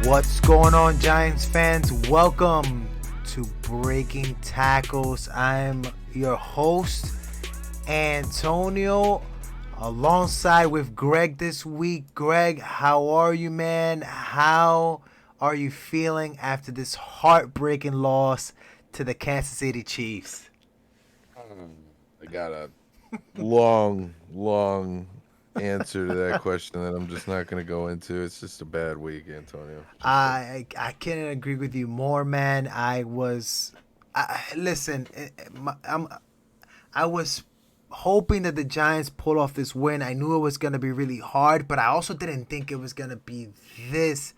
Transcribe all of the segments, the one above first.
What's going on, Giants fans? Welcome to Breaking Tackles. I'm your host, Antonio, alongside with Greg this week. Greg, how are you, man? How are you feeling after this heartbreaking loss to the Kansas City Chiefs? I got a long answer to that question that I'm just not going to go into. It's just a bad week, Antonio. I couldn't agree with you more, man. Listen. I was hoping that the Giants pull off this win. I knew it was gonna be really hard, but I also didn't think it was gonna be this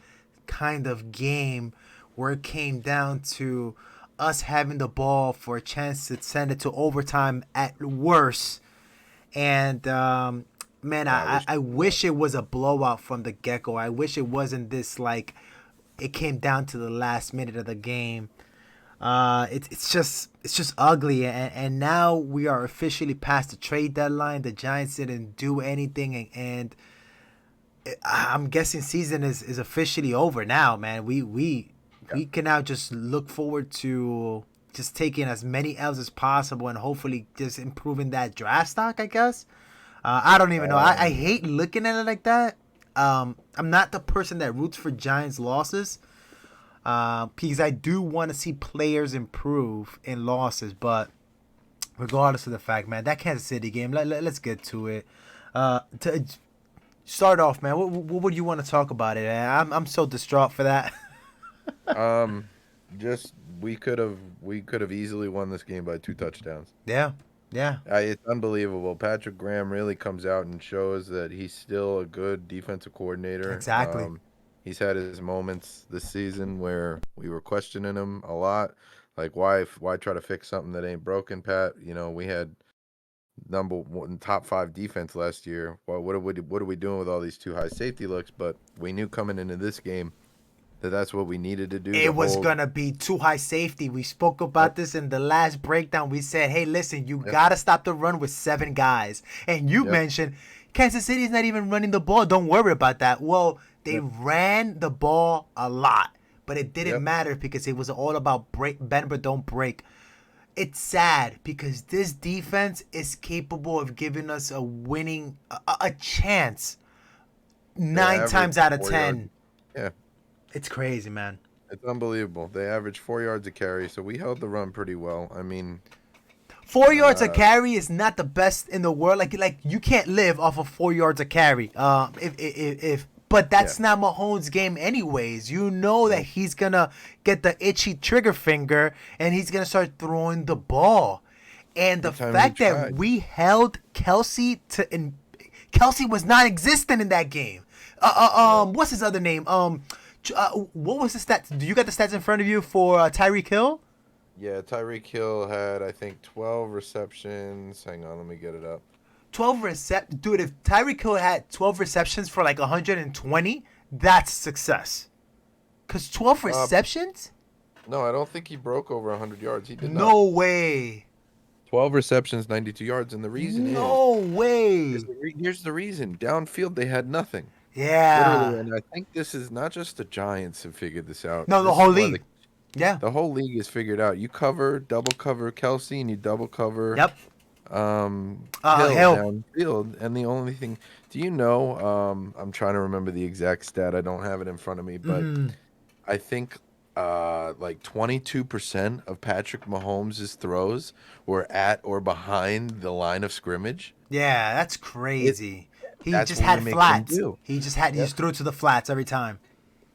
kind of game where it came down to us having the ball for a chance to send it to overtime at worst. And man, I wish it was a blowout from the get-go. I wish it wasn't this, like, it came down to the last minute of the game. It's just ugly, and now we are officially past the trade deadline. The Giants didn't do anything, and I'm guessing season is officially over now, man. We can now just look forward to just taking as many L's as possible and hopefully just improving that draft stock, I guess. I don't even know. I hate looking at it like that. I'm not the person that roots for Giants losses. Because I do want to see players improve in losses, but regardless of the fact, man, that Kansas City game, let's get to it. To start off, man, what would you want to talk about it? Man? I'm so distraught for that. Just we could have easily won this game by 2 touchdowns. Yeah. It's unbelievable. Patrick Graham really comes out and shows that he's still a good defensive coordinator. Exactly. He's had his moments this season where we were questioning him a lot. Like, why try to fix something that ain't broken, Pat? You know, we had number one, top 5 defense last year. Well, what are we doing with all these 2 high safety looks? But we knew coming into this game that that's what we needed to do. It was going to be 2 high safety. We spoke about this in the last breakdown. We said, hey, listen, you got to stop the run with 7 guys. And you mentioned Kansas City's not even running the ball. Don't worry about that. Well, they ran the ball a lot, but it didn't matter because it was all about bend but don't break. It's sad because this defense is capable of giving us a winning a chance 9 times out of 10. Yeah. It's crazy, man. It's unbelievable. They averaged 4 yards a carry, so we held the run pretty well. I mean, 4 yards a carry is not the best in the world. Like you can't live off of 4 yards a carry. But that's not Mahomes' game anyways. You know that he's going to get the itchy trigger finger and he's going to start throwing the ball. And the fact that we held Kelsey Kelsey was non-existent in that game. What's his other name? What was the stats? Do you got the stats in front of you for Tyreek Hill? Yeah, Tyreek Hill had, I think, 12 receptions. Hang on, let me get it up. 12 receptions. Dude, if Tyreek Hill had 12 receptions for like 120, that's success. Because 12 receptions? No, I don't think he broke over 100 yards. He did not. No way. 12 receptions, 92 yards. And the reason No way. Here's the reason. Downfield, they had nothing. Yeah. Literally, and I think this is not just the Giants have figured this out. No, the whole league. The whole league is figured out. You double cover Kelsey, and you double cover Hill downfield. And the only thing, do you know, I'm trying to remember the exact stat. I don't have it in front of me, but I think like 22% of Patrick Mahomes' throws were at or behind the line of scrimmage. Yeah, that's crazy. He just had flats. He just threw it to the flats every time.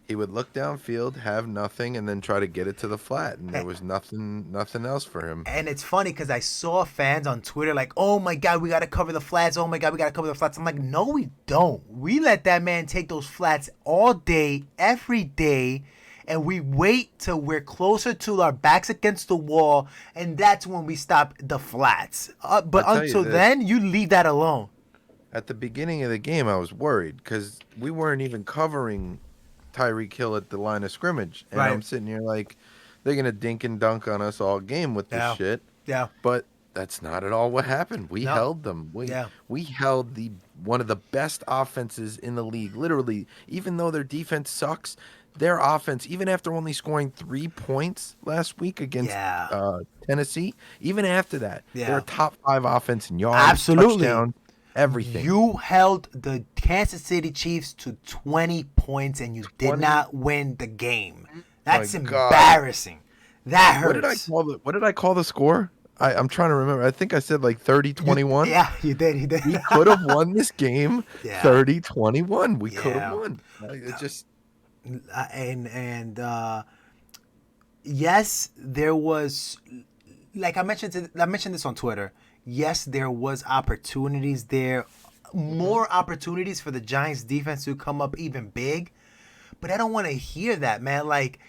He would look downfield, have nothing, and then try to get it to the flat, and there was nothing else for him. And it's funny because I saw fans on Twitter like, "Oh my God, we got to cover the flats. Oh my God, we got to cover the flats." I'm like, "No, we don't. We let that man take those flats all day, every day, and we wait till we're closer to our backs against the wall, and that's when we stop the flats. But until then, you leave that alone." At the beginning of the game, I was worried because we weren't even covering Tyreek Hill at the line of scrimmage. And I'm sitting here like, they're going to dink and dunk on us all game with this shit. Yeah. But That's not at all what happened. We No. held them. Yeah. We held the one of the best offenses in the league. Literally, even though their defense sucks, their offense, even after only scoring 3 points last week against Yeah. Tennessee, even after that, they're Yeah. a top 5 offense in yards, Absolutely. touchdowns, everything. You held the Kansas City Chiefs to 20 points and you did 20. not win the game. That's My God. embarrassing. That hurts. What did I call the score? I'm trying to remember. I think I said like 30-21. Yeah, you did. We could have won this game Yeah. 30-21. We could Yeah. have won. It just yes, there was, like I mentioned this on Twitter. Yes, there was opportunities there, more opportunities for the Giants defense to come up even big, but I don't want to hear that, man. Like,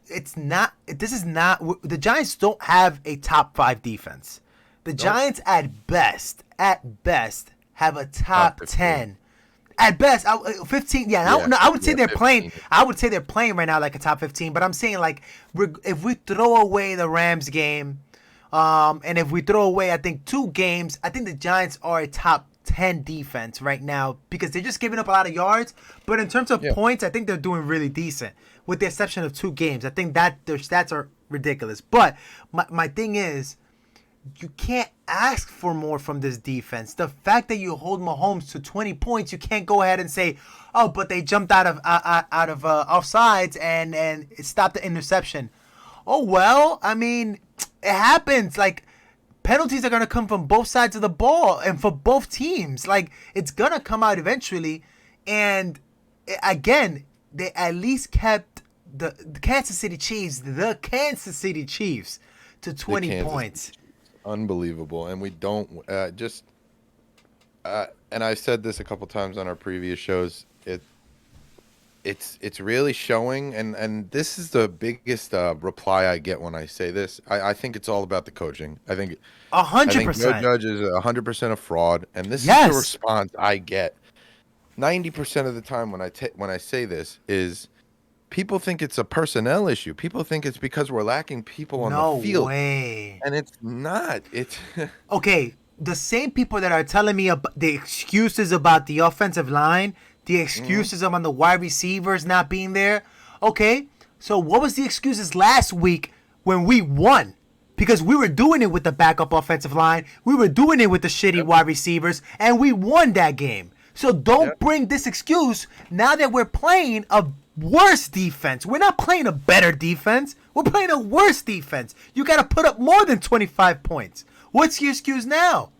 the Giants don't have a top 5 defense. The Giants at best have a top 10. At best, 15. Yeah, I would say they're 15. playing. I would say they're playing right now like a top 15. But I'm saying, like, if we throw away the Rams game, and if we throw away, I think 2 games, I think the Giants are a top 10 defense right now because they're just giving up a lot of yards. But in terms of points, I think they're doing really decent, with the exception of 2 games. I think that their stats are ridiculous. But my thing is, you can't ask for more from this defense. The fact that you hold Mahomes to 20 points, you can't go ahead and say, "Oh, but they jumped out of offsides and it stopped the interception." Oh well, I mean, it happens. Like, penalties are gonna come from both sides of the ball and for both teams. Like, it's gonna come out eventually. And again, they at least kept the Kansas City Chiefs to 20 points. unbelievable. And we don't and I said this a couple times on our previous shows. It's really showing, and this is the biggest reply I get when I say this. I think it's all about the coaching. I think 100%. Joe Judge is 100% a fraud, and this is the response I get 90% of the time when I say this is people think it's a personnel issue. People think it's because we're lacking people on the field. No way. And it's not. It's okay. The same people that are telling me about the excuses about the offensive line, the excuses on the wide receivers not being there. Okay, so what was the excuses last week when we won? Because we were doing it with the backup offensive line. We were doing it with the shitty wide receivers, and we won that game. So don't bring this excuse now that we're playing a worse defense. We're not playing a better defense. We're playing a worse defense. You got to put up more than 25 points. What's your excuse now?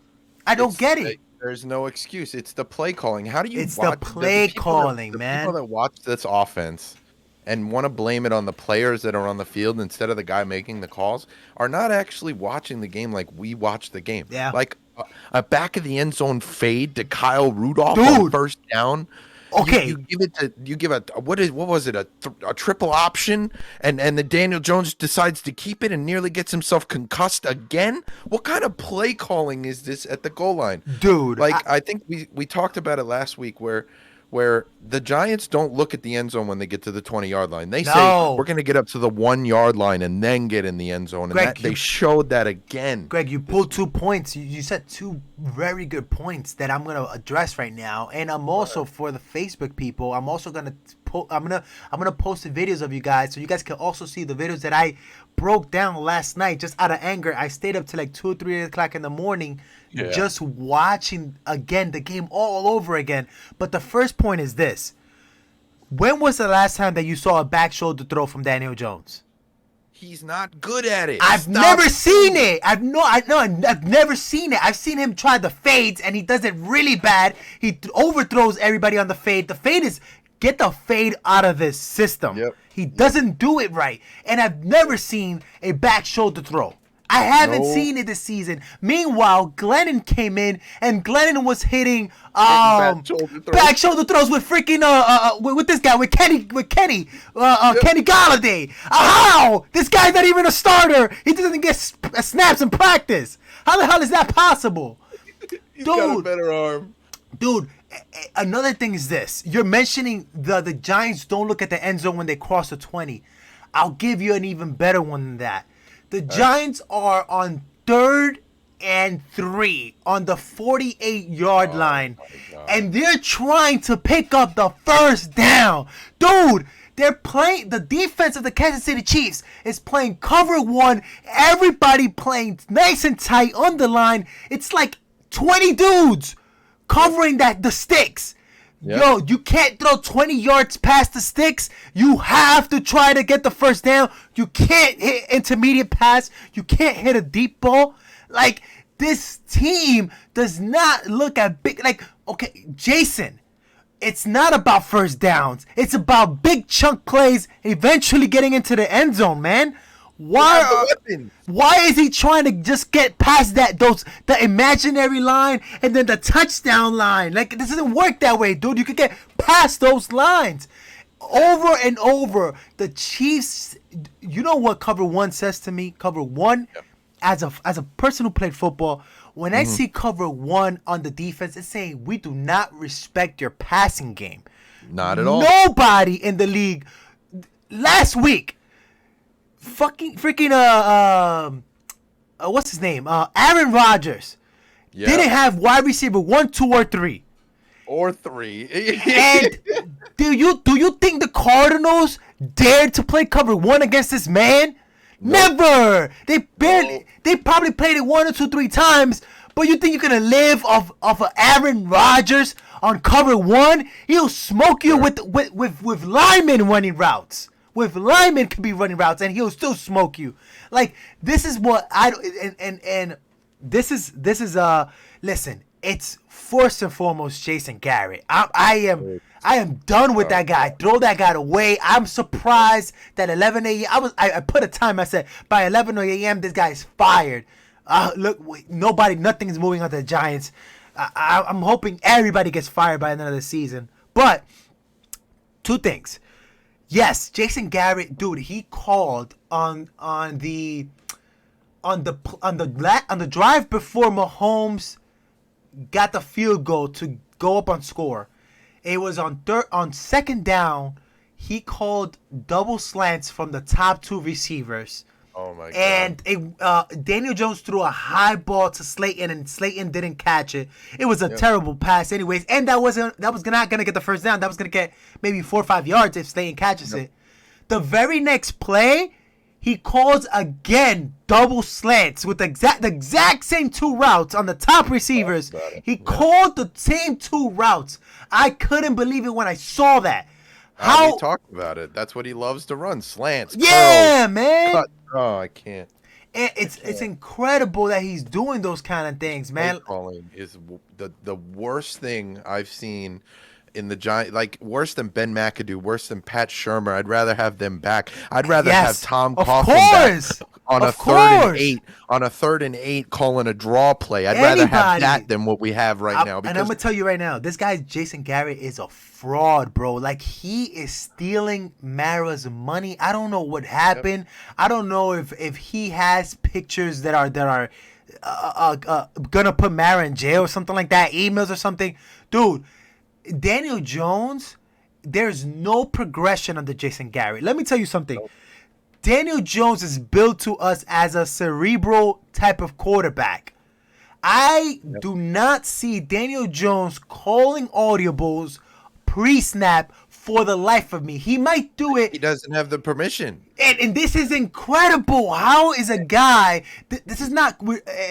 I don't get it. There's no excuse. It's the play calling. How do you It's the play calling, man. People that watch this offense and want to blame it on the players that are on the field instead of the guy making the calls are not actually watching the game like we watch the game. Yeah. Like a back of the end zone fade to Kyle Rudolph on first down. Okay. You give a triple option and then Daniel Jones decides to keep it and nearly gets himself concussed again. What kind of play calling is this at the goal line? Dude. Like I think we talked about it last week where the Giants don't look at the end zone when they get to the 20-yard line. They say we're going to get up to the 1-yard line and then get in the end zone. And Greg, they showed that again. Greg, you pulled 2 points. You said 2 very good points that I'm going to address right now. And I'm also, for the Facebook people, I'm also going to I'm gonna post the videos of you guys so you guys can also see the videos that I broke down last night just out of anger. I stayed up till like 2 or 3 o'clock in the morning just watching again the game all over again. But the first point is this: when was the last time that you saw a back shoulder throw from Daniel Jones? He's not good at it. I've never seen it. I've never seen it. I've seen him try the fades and he does it really bad. He overthrows everybody on the fade. The fade is get the fade out of this system. Yep. He doesn't do it right. And I've never seen a back shoulder throw. I haven't seen it this season. Meanwhile, Glennon came in and Glennon was hitting back shoulder throws with freaking with this guy with Kenny Galladay. How? This guy's not even a starter. He doesn't get snaps in practice. How the hell is that possible? He's got a better arm. Dude, another thing is this. You're mentioning the Giants don't look at the end zone when they cross the 20. I'll give you an even better one than that. The Giants are on 3rd 3rd-and-3 on the 48-yard line. And they're trying to pick up the first down. Dude, they're playing, the defense of the Kansas City Chiefs is playing cover 1. Everybody playing nice and tight on the line. It's like 20 dudes covering the sticks. Yep. Yo, you can't throw 20 yards past the sticks. You have to try to get the first down. You can't hit intermediate pass. You can't hit a deep ball. Like, this team does not look at big. Like, okay, Jason, it's not about first downs. It's about big chunk plays, eventually getting into the end zone, man. Why is he trying to just get past the imaginary line and then the touchdown line? Like, this doesn't work that way, dude. You can get past those lines. Over and over, the Chiefs, you know what cover 1 says to me? Cover 1, yep. as a person who played football, when I see cover 1 on the defense, it's saying we do not respect your passing game. Not at all. Nobody in the league last week, freaking what's his name? Aaron Rodgers didn't have wide receiver 1, 2, or 3. Or 3. And do you think the Cardinals dared to play cover 1 against this man? Nope. Never. They probably played it 1 or 2, 3 times. But you think you're gonna live off of Aaron Rodgers on cover 1? He'll smoke you with linemen running routes. With linemen could be running routes, and he'll still smoke you. Like, this is what this is listen. It's first and foremost Jason Garrett. I am done with that guy. Throw that guy away. I'm surprised that 11 a.m. I put a time. I said by 11 a.m. this guy is fired. Look, nothing is moving on to the Giants. I'm hoping everybody gets fired by the end of the season. But 2 things. Yes, Jason Garrett, dude, he called on the drive before Mahomes got the field goal to go up on score. It was on 2nd down. He called double slants from the top 2 receivers. Oh my god! And Daniel Jones threw a high ball to Slayton, and Slayton didn't catch it. It was a terrible pass, was not gonna get the first down. That was gonna get maybe 4 or 5 yards if Slayton catches it. The very next play, he calls again double slants with the exact same 2 routes on the top receivers. He called the same 2 routes. I couldn't believe it when I saw that. We talked about it. That's what he loves to run. Slants. Yeah, curls, man. Cut. Oh, I can't. And it's incredible that he's doing those kind of things, man. Play calling is the worst thing I've seen in the Giants. Like, worse than Ben McAdoo, worse than Pat Shurmur. I'd rather have them back. I'd rather have Tom Coughlin back on a 3rd and 8. On a 3rd and 8, calling a draw play. I'd rather have that than what we have right now. And I'm gonna tell you right now, this guy Jason Garrett is a fraud, bro. Like, he is stealing Mara's money. I don't know what happened. I don't know if he has pictures that are gonna put Mara in jail or something like that. Emails or something, dude. Daniel Jones, there's no progression under Jason Garrett. Let me tell you something. Daniel Jones is built to us as a cerebral type of quarterback. I do not see Daniel Jones calling audibles pre-snap for the life of me. He might do it. He doesn't have the permission. And this is incredible. How is a guy... This is not...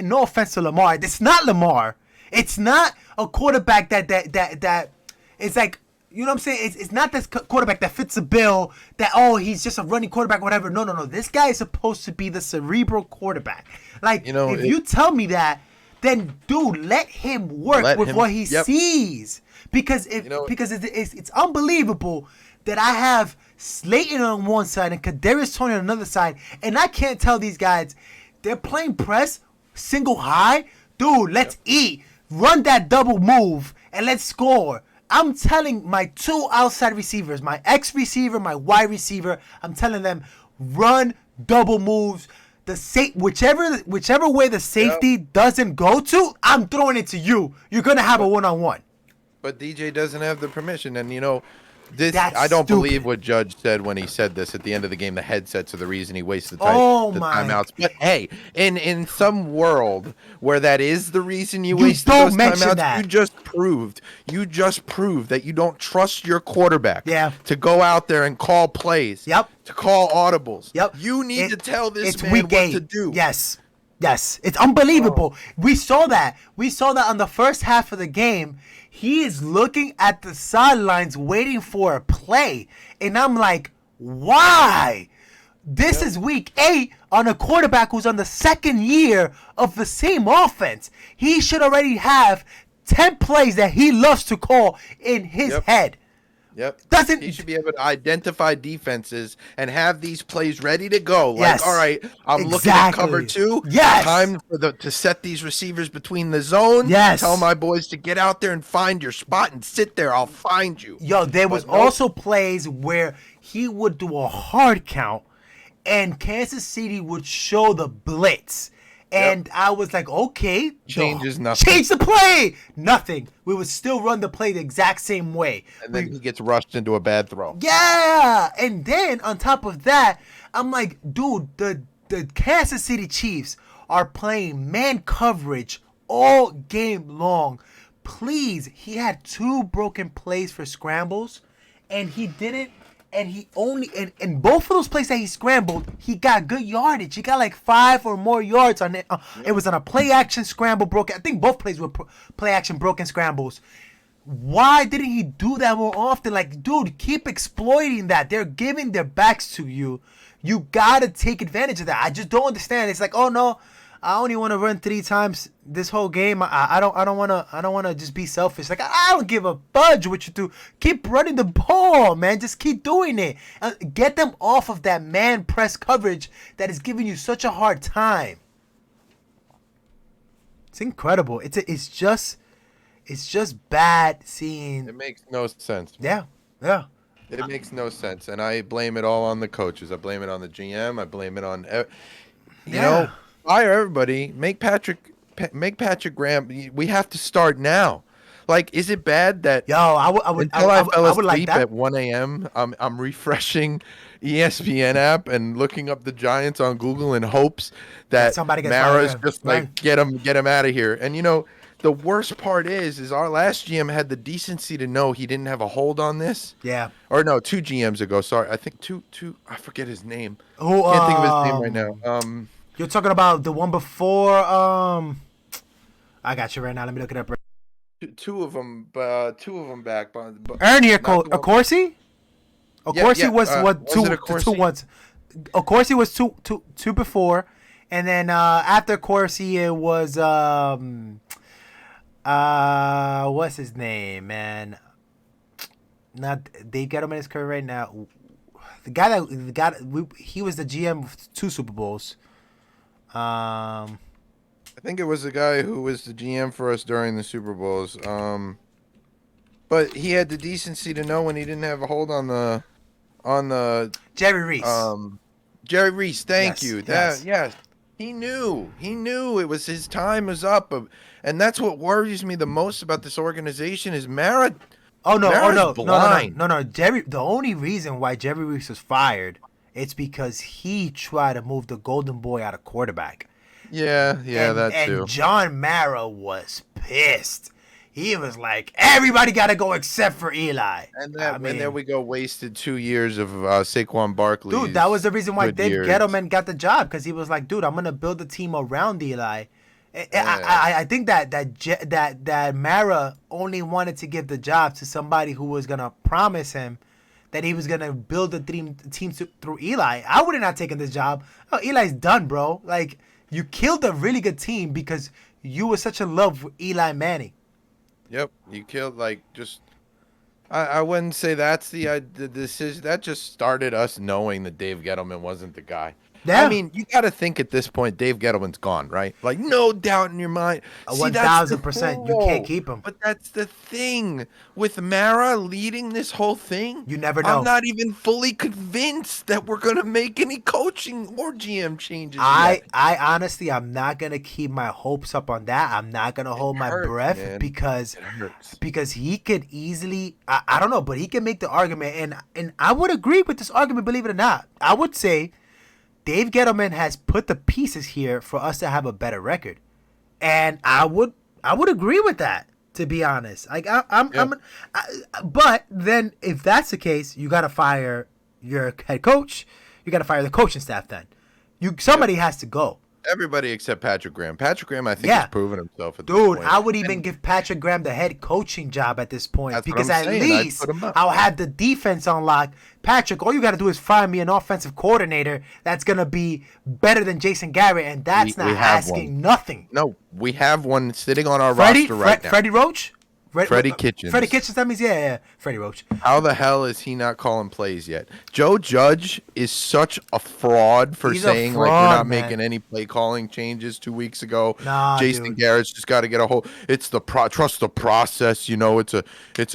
No offense to Lamar. This is not Lamar. It's not a quarterback that it's like... You know what I'm saying? It's not this quarterback that fits the bill, that, he's just a running quarterback or whatever. No. This guy is supposed to be the cerebral quarterback. Like, if you tell me that, then, dude, let him work with what he sees. Because it's unbelievable that I have Slayton on one side and Kadarius Toney on another side, and I can't tell these guys, they're playing press, single high. Dude, let's eat. Run that double move, and let's score. I'm telling my 2 outside receivers, my X receiver, my Y receiver, I'm telling them, run double moves. Whichever way the safety doesn't go to, I'm throwing it to you. You're going to have a one-on-one. But DJ doesn't have the permission. And, That's I don't believe stupid. what Judge said when he said this at the end of the game. The headsets are the reason he wasted Oh the my! timeouts. But hey, in some world where that is the reason you You wasted don't those mention timeouts, that. you just proved that you don't trust your quarterback Yeah. to go out there and call plays, Yep. to call audibles. Yep. You need to tell this It's man week what to 8. do. Yes. Yes. It's Oh, unbelievable. We saw that. We saw that on the first half of the game. He is looking at the sidelines waiting for a play. And I'm like, why? This is week 8 on a quarterback who's on the second year of the same offense. He should already have 10 plays that he loves to call in his Yep. head. Yep. Doesn't He should be able to identify defenses and have these plays ready to go. Like, Yes. all right, I'm looking at cover Exactly. 2. Yes. Time to set these receivers between the zones. Yes. Tell my boys to get out there and find your spot and sit there. I'll find you. Yo, there was But nope. also plays where he would do a hard count and Kansas City would show the blitz. And I was like, okay. Changes nothing. Change the play. Nothing. We would still run the play the exact same way. And then he gets rushed into a bad throw. Yeah. And then on top of that, I'm like, dude, the Kansas City Chiefs are playing man coverage all game long. Please, he had 2 broken plays for scrambles, and he didn't. And he only in both of those plays that he scrambled, he got good yardage. He got like 5 or more yards on it. It was on a play action scramble broken. I think both plays were play action broken scrambles. Why didn't he do that more often? Like, dude, keep exploiting that. They're giving their backs to you. You gotta take advantage of that. I just don't understand. It's like, oh no, I only want to run 3 times this whole game. I don't want to just be selfish. Like, I don't give a fudge what you do. Keep running the ball, man. Just keep doing it. Get them off of that man press coverage that is giving you such a hard time. It's incredible. It's just bad seeing. It makes no sense. Yeah. It makes no sense. And I blame it all on the coaches. I blame it on the GM. I blame it on, you know, fire everybody. Make Patrick Graham. We have to start now. Like, is it bad that I fell asleep like that. at 1 a.m. I'm refreshing ESPN app and looking up the Giants on Google in hopes that somebody gets Mara's fired. just like get him out of here. And you know, the worst part is our last GM had the decency to know he didn't have a hold on this. Yeah. Or no, 2 GMs ago. Sorry, I think two. I forget his name. Who? Can't think of his name right now. You're talking about the one before. I got you right now. Let me look it up. Two of them back. But Ernie Accorsi? Accorsi was what was two it Accorsi? 2 once. Accorsi was two before, and then after Accorsi it was what's his name, man? Not Dave Gettleman is correct right now. He was the GM of 2 Super Bowls. I think it was the guy who was the GM for us during the Super Bowls. But he had the decency to know when he didn't have a hold on the Jerry Reese. Jerry Reese, thank Yes, you. yes. Yes. He knew it was his time was up, and that's what worries me the most about this organization is Mara's blind. No. Jerry. The only reason why Jerry Reese was fired, it's because he tried to move the golden boy out of quarterback. Yeah, that too. And John Mara was pissed. He was like, everybody got to go except for Eli. And there we go, wasted 2 years of Saquon Barkley. Dude, that was the reason why Dave Gettleman got the job, because he was like, dude, I'm gonna build a team around Eli. I think that Mara only wanted to give the job to somebody who was gonna promise him that he was gonna build the team through Eli. I would have not taken this job. Oh, Eli's done, bro. Like, you killed a really good team because you were such in love with Eli Manning. Yep, you killed I wouldn't say that's the decision. That just started us knowing that Dave Gettleman wasn't the guy. I Yeah. mean, you got to think at this point, Dave Gettleman's gone, right? Like, no doubt in your mind. See, that's the 1,000%. You can't thing. keep him. But that's the thing. With Mara leading this whole thing, You never I'm know. not even fully convinced that we're going to make any coaching or GM changes I yet. honestly, I'm not gonna keep my hopes up on that. I'm not gonna hold my breath Man. because It hurts. he could easily. I don't know, but he can make the argument, and I would agree with this argument. Believe it or not, I would say Dave Gettleman has put the pieces here for us to have a better record, and I would agree with that. To be honest, like but then if that's the case, you gotta fire your head coach. You gotta fire the coaching staff. Then somebody has to go. Everybody except Patrick Graham. Patrick Graham, I think, has proven himself at this Dude, point. I would even give Patrick Graham the head coaching job at this point. That's because what I'm at saying. least I'll have the defense on lock. Patrick, all you got to do is find me an offensive coordinator that's going to be better than Jason Garrett, and that's not asking nothing. No, we have one sitting on our roster right now. Freddie Roach? Freddie Kitchens. Freddie Kitchens, that means, yeah, Freddie Roach. How the hell is he not calling plays yet? Joe Judge is such a fraud for saying like we're not making any play calling changes 2 weeks ago. Jason Garrett's just got to get a hold. It's the trust the process. You know, it's a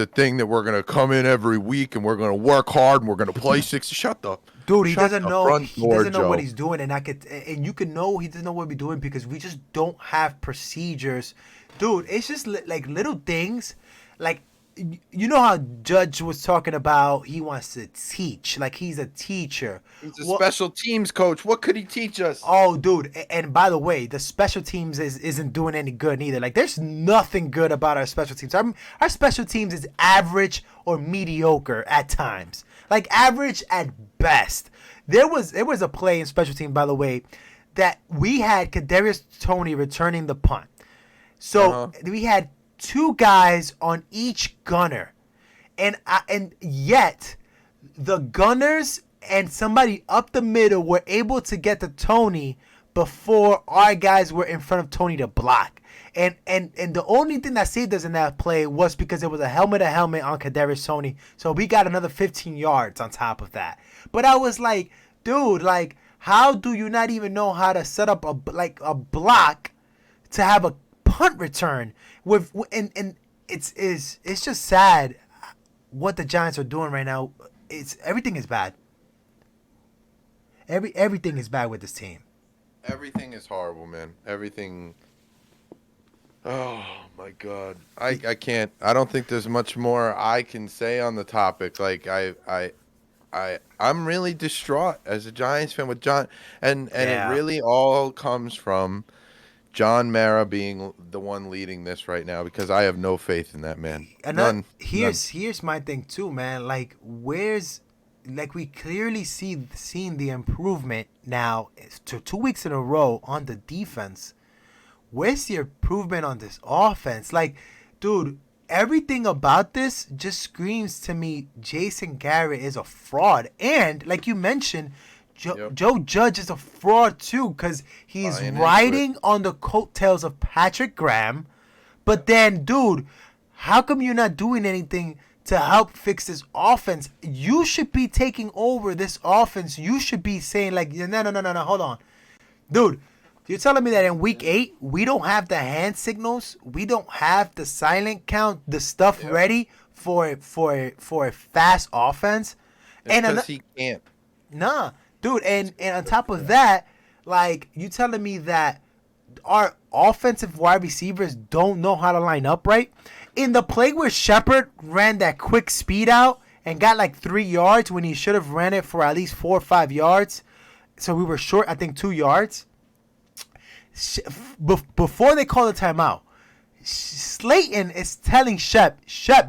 thing that we're gonna come in every week and we're gonna work hard and we're gonna play 60. Shut up. Dude, he doesn't know. He doesn't know what he's doing, and you can know he doesn't know what we're doing because we just don't have procedures. Dude, it's just like little things, like you know how Judge was talking about he wants to teach, like he's a teacher. He's a special teams coach. What could he teach us? Oh, dude, and by the way, the special teams isn't doing any good neither. Like there's nothing good about our special teams. Our special teams is average or mediocre at times, like average at best. There was a play in special team, by the way, that we had Kadarius Toney returning the punt. So we had two guys on each gunner, and yet the gunners and somebody up the middle were able to get to Toney before our guys were in front of Toney to block. And the only thing that saved us in that play was because it was a helmet on Kadarius Toney, so we got another 15 yards on top of that. But I was like, dude, like how do you not even know how to set up a block to have a punt return and it's just sad what the Giants are doing right now. Everything is bad. Everything is bad with this team. Everything is horrible, man. Everything. Oh my God, I can't. I don't think there's much more I can say on the topic. Like I'm really distraught as a Giants fan with John, and it really all comes from John Mara being the one leading this right now because I have no faith in that man. None. Here's my thing too, man. Like we clearly seen the improvement now to 2 weeks in a row on the defense. Where's the improvement on this offense? Like, dude, everything about this just screams to me Jason Garrett is a fraud. And like you mentioned, Joe Judge is a fraud too because he's riding on the coattails of Patrick Graham. But then, dude, how come you're not doing anything to help fix this offense? You should be taking over this offense. You should be saying like, no, hold on. Dude, you're telling me that in week 8, we don't have the hand signals, we don't have the silent count, the stuff ready for a fast offense? Because he can't. Nah. Dude, and on top of that, like, you telling me that our offensive wide receivers don't know how to line up right? In the play where Shepard ran that quick speed out and got like 3 yards when he should have ran it for at least 4 or 5 yards, so we were short, I think, 2 yards. Before they call the timeout, Slayton is telling Shep,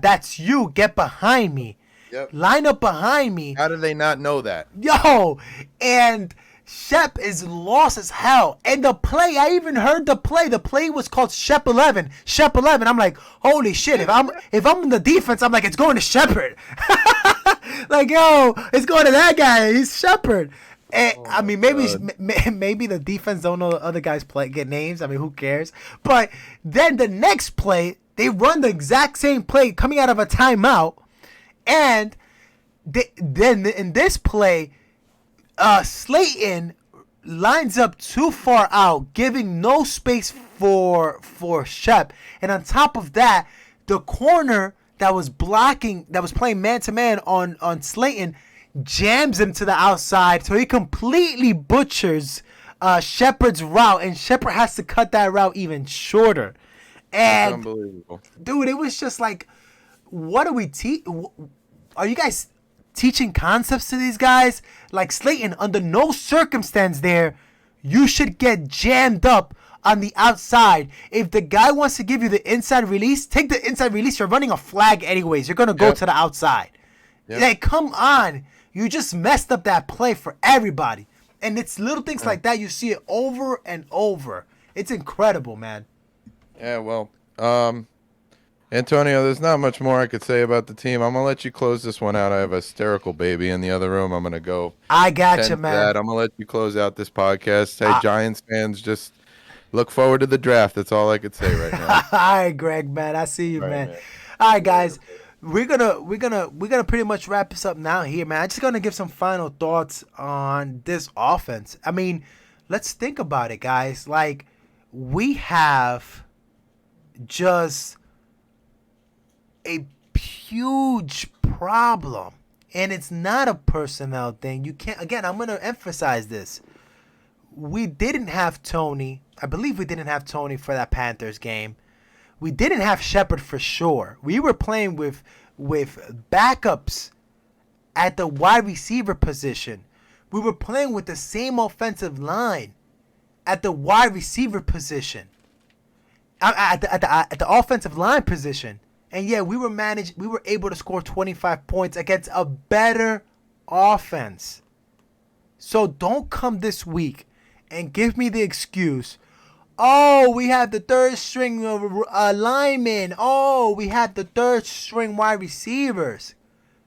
that's you, get behind me. Yep. Line up behind me. How do they not know that? Yo, and Shep is lost as hell. And the play, I even heard the play. The play was called Shep 11. Shep 11. I'm like, holy shit. If I'm in the defense, I'm like, it's going to Shepard. Like, yo, it's going to that guy. He's Shepard. And, I mean, maybe the defense don't know the other guys get names. I mean, who cares? But then the next play, they run the exact same play coming out of a timeout. And then in this play, Slayton lines up too far out, giving no space for Shep. And on top of that, the corner that was playing man-to-man on Slayton, jams him to the outside, so he completely butchers Shepard's route, and Shepard has to cut that route even shorter. And that's unbelievable. Dude, it was just like, what are we are you guys teaching concepts to these guys? Like, Slayton, under no circumstance there, you should get jammed up on the outside. If the guy wants to give you the inside release, take the inside release. You're running a flag anyways. You're going to go to the outside. Yep. Like, come on. You just messed up that play for everybody. And it's little things like that. You see it over and over. It's incredible, man. Yeah, well, Antonio, there's not much more I could say about the team. I'm going to let you close this one out. I have a hysterical baby in the other room. I'm going to go. I got you, man. I'm going to let you close out this podcast. Hey, Giants fans, just look forward to the draft. That's all I could say right now. All right, Greg, man. I see you, man. All right, guys. We're gonna pretty much wrap this up now here, man. I'm just gonna give some final thoughts on this offense. I mean, let's think about it, guys. Like, we have just a huge problem, and it's not a personnel thing. You can't. Again, I'm gonna emphasize this. We didn't have Tony. I believe we didn't have Tony for that Panthers game. We didn't have Shepard for sure. We were playing with backups at the wide receiver position. We were playing with the same offensive line at the wide receiver position. At the offensive line position. And yeah, we were able to score 25 points against a better offense. So don't come this week and give me the excuse, oh, we have the third string linemen. Oh, we have the third string wide receivers.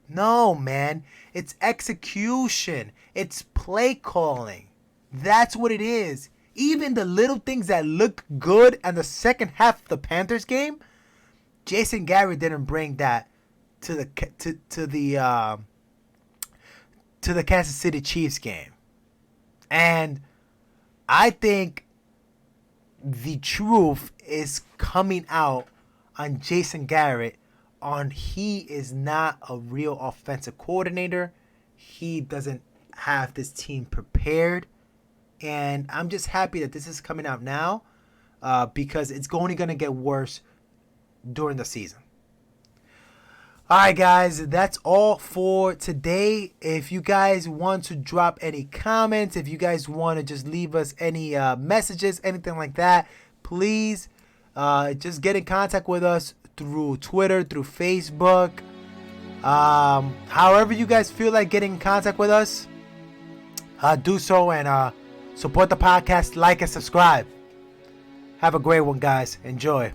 No, man. It's execution. It's play calling. That's what it is. Even the little things that looked good in the second half of the Panthers game, Jason Garrett didn't bring that to the Kansas City Chiefs game. And I think the truth is coming out on Jason Garrett on he is not a real offensive coordinator. He doesn't have this team prepared. And I'm just happy that this is coming out now because it's only going to get worse during the season. All right, guys, that's all for today. If you guys want to drop any comments, if you guys want to just leave us any messages, anything like that, please just get in contact with us through Twitter, through Facebook. However you guys feel like getting in contact with us, do so and support the podcast, like and subscribe. Have a great one, guys. Enjoy.